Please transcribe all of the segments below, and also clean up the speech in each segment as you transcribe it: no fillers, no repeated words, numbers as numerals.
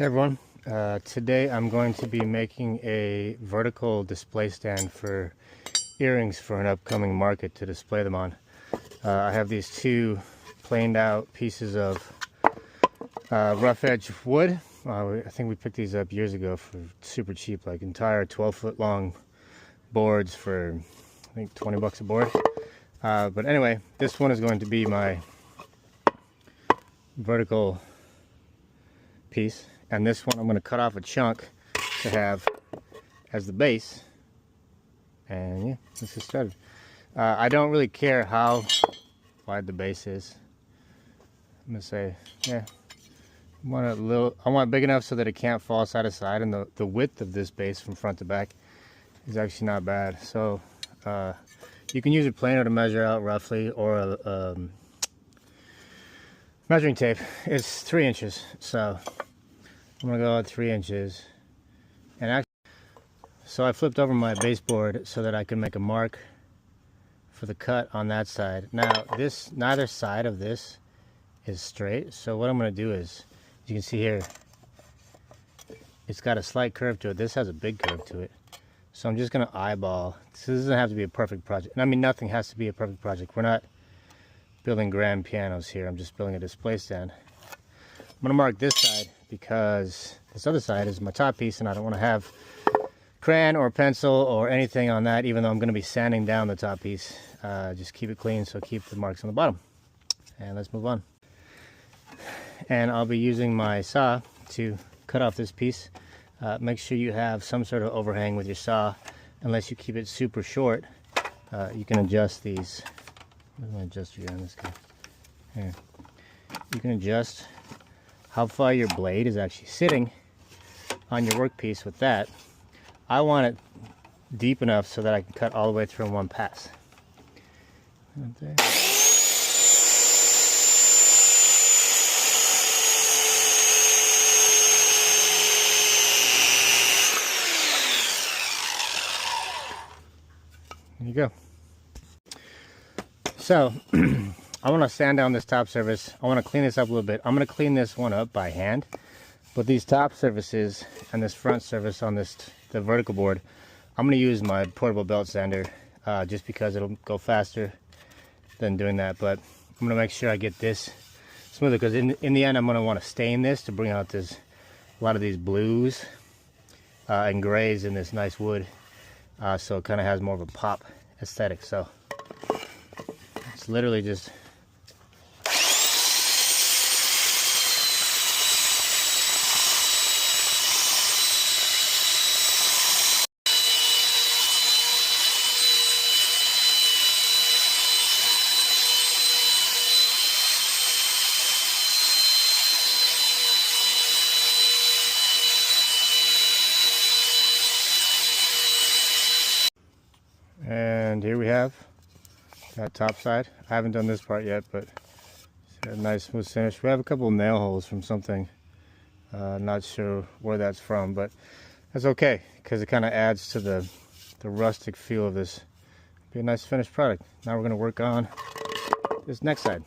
Hey everyone, today I'm going to be making a vertical display stand for earrings for an upcoming market to display them on. I have these two planed out pieces of rough edge wood. I think we picked these up years ago for super cheap, like entire 12-foot long boards for I think 20 bucks a board. But anyway, this one is going to be my vertical piece. And this one I'm going to cut off a chunk to have as the base. And yeah, let's get started. I don't really care how wide the base is. I'm going to say, yeah, I want it big enough so that it can't fall side to side. And the width of this base from front to back is actually not bad. So you can use a planer to measure out roughly, or a measuring tape. It's 3 inches. So I'm gonna go at 3 inches, and actually, so I flipped over my baseboard so that I could make a mark for the cut on that side. Now, neither side of this is straight, so what I'm gonna do is, as you can see here, it's got a slight curve to it. This has a big curve to it, so I'm just gonna eyeball. This doesn't have to be a perfect project. I mean, nothing has to be a perfect project. We're not building grand pianos here. I'm just building a display stand. I'm gonna mark this side because this other side is my top piece, and I don't want to have crayon or pencil or anything on that, even though I'm going to be sanding down the top piece. Just keep it clean, so keep the marks on the bottom. And let's move on. And I'll be using my saw to cut off this piece. Make sure you have some sort of overhang with your saw. Unless you keep it super short, you can adjust these. I'm going to adjust you on this guy. Here. You can adjust how far your blade is actually sitting on your workpiece with that. I want it deep enough so that I can cut all the way through in one pass. Right there. There you go. So I want to sand down this top surface. I want to clean this up a little bit. I'm going to clean this one up by hand. But these top surfaces and this front surface on the vertical board, I'm going to use my portable belt sander just because it'll go faster than doing that. But I'm going to make sure I get this smoother, because in the end I'm going to want to stain this to bring out a lot of these blues and grays in this nice wood, so it kind of has more of a pop aesthetic. So it's literally just and here we have that top side. I haven't done this part yet, but it's a nice smooth finish. We have a couple of nail holes from something. Not sure where that's from, but that's okay, because it kind of adds to the rustic feel of this. Be a nice finished product. Now we're going to work on this next side.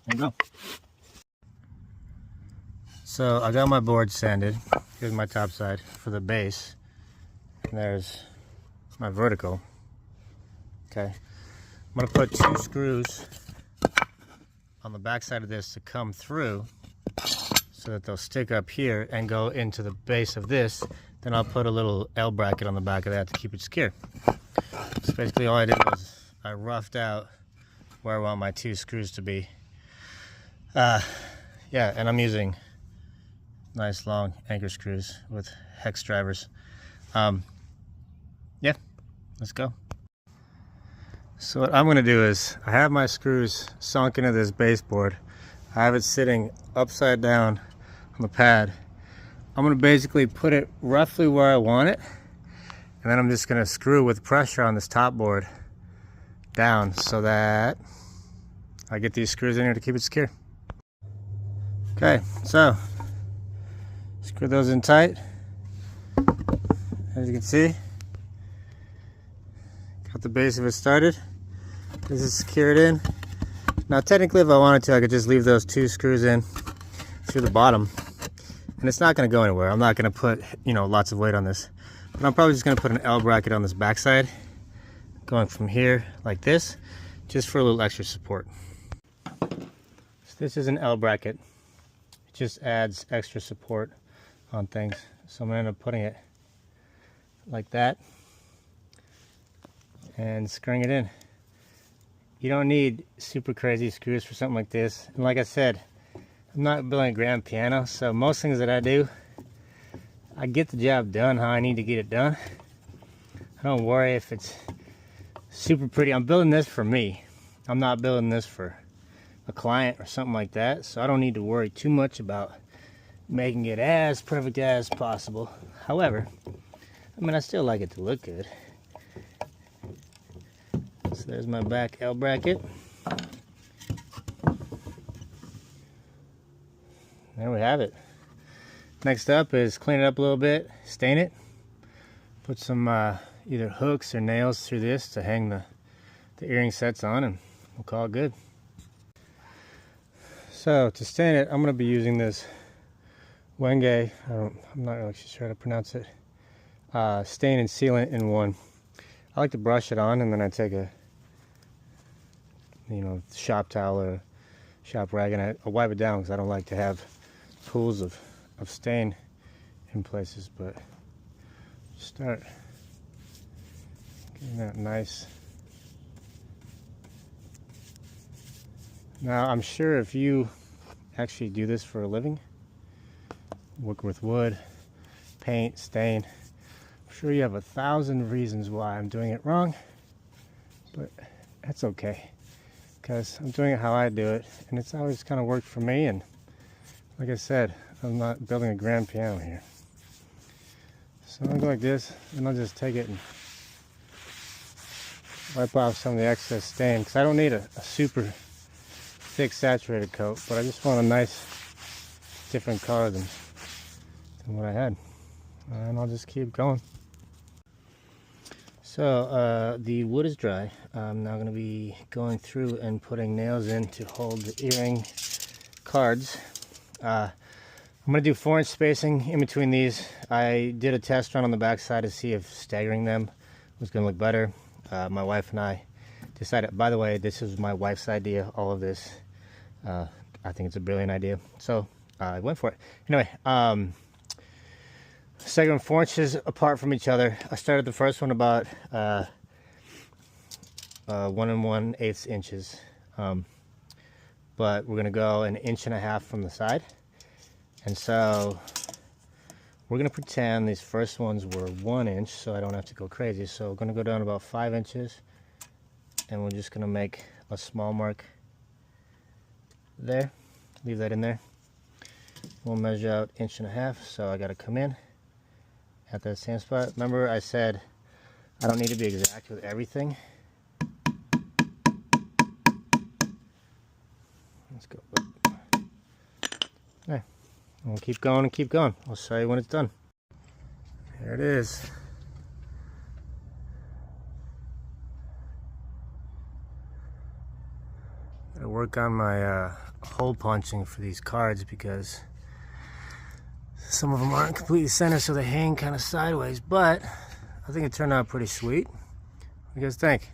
There you go. So I got my board sanded. Here's my top side for the base. And there's my vertical. Okay. I'm going to put 2 screws on the back side of this to come through so that they'll stick up here and go into the base of this. Then I'll put a little L bracket on the back of that to keep it secure. So basically all I did was I roughed out where I want my 2 screws to be. Yeah, and I'm using nice long anchor screws with hex drivers. Yeah, let's go. So what I'm going to do is, I have my screws sunk into this baseboard. I have it sitting upside down on the pad. I'm going to basically put it roughly where I want it, and then I'm just going to screw with pressure on this top board down so that I get these screws in here to keep it secure. Okay, so screw those in tight. As you can see, got the base of it started. This is secured in. Now technically if I wanted to, I could just leave those 2 screws in through the bottom and it's not going to go anywhere. I'm not going to put, you know, lots of weight on this, but I'm probably just going to put an L bracket on this backside going from here like this, just for a little extra support. So this is an L bracket. It just adds extra support on things. So I'm going to end up putting it like that and screwing it in. You don't need super crazy screws for something like this. And like I said, I'm not building a grand piano, so most things that I do, I get the job done how I need to get it done. I don't worry if it's super pretty. I'm building this for me. I'm not building this for a client or something like that, so I don't need to worry too much about making it as perfect as possible. However, I mean, I still like it to look good. So there's my back L bracket. There we have it. Next up is clean it up a little bit, stain it, put some either hooks or nails through this to hang the earring sets on, and we'll call it good. So to stain it, I'm going to be using this Wenge, I'm not really sure how to pronounce it, stain and sealant in one. I like to brush it on and then I take a, you know, shop towel or shop rag and I wipe it down because I don't like to have pools of stain in places, but start getting that nice. Now I'm sure if you actually do this for a living, work with wood, paint, stain, I'm sure you have 1,000 reasons why I'm doing it wrong, but that's okay because I'm doing it how I do it and it's always kind of worked for me. And like I said, I'm not building a grand piano here. So I'll go like this and I'll just take it and wipe off some of the excess stain because I don't need a super thick saturated coat, but I just want a nice different color than what I had. And I'll just keep going. So the wood is dry. I'm now going to be going through and putting nails in to hold the earring cards. I'm going to do 4-inch spacing in between these. I did a test run on the back side to see if staggering them was going to look better. My wife and I decided, by the way, this is my wife's idea, all of this. I think it's a brilliant idea. So I went for it. Anyway, staggering 4 inches apart from each other. I started the first one about 1 1/8 inches. But we're going to go 1.5 inches from the side. And so we're going to pretend these first ones were 1 inch so I don't have to go crazy. So we're going to go down about 5 inches and we're just going to make a small mark there. Leave that in there. We'll measure out 1.5 inches, so I got to come in at that same spot. Remember I said I don't need to be exact with everything. Let's go. Okay. We'll keep going and keep going. I'll show you when it's done. There it is. Gotta work on my hole punching for these cards because some of them aren't completely centered, so they hang kind of sideways, but I think it turned out pretty sweet. What do you guys think?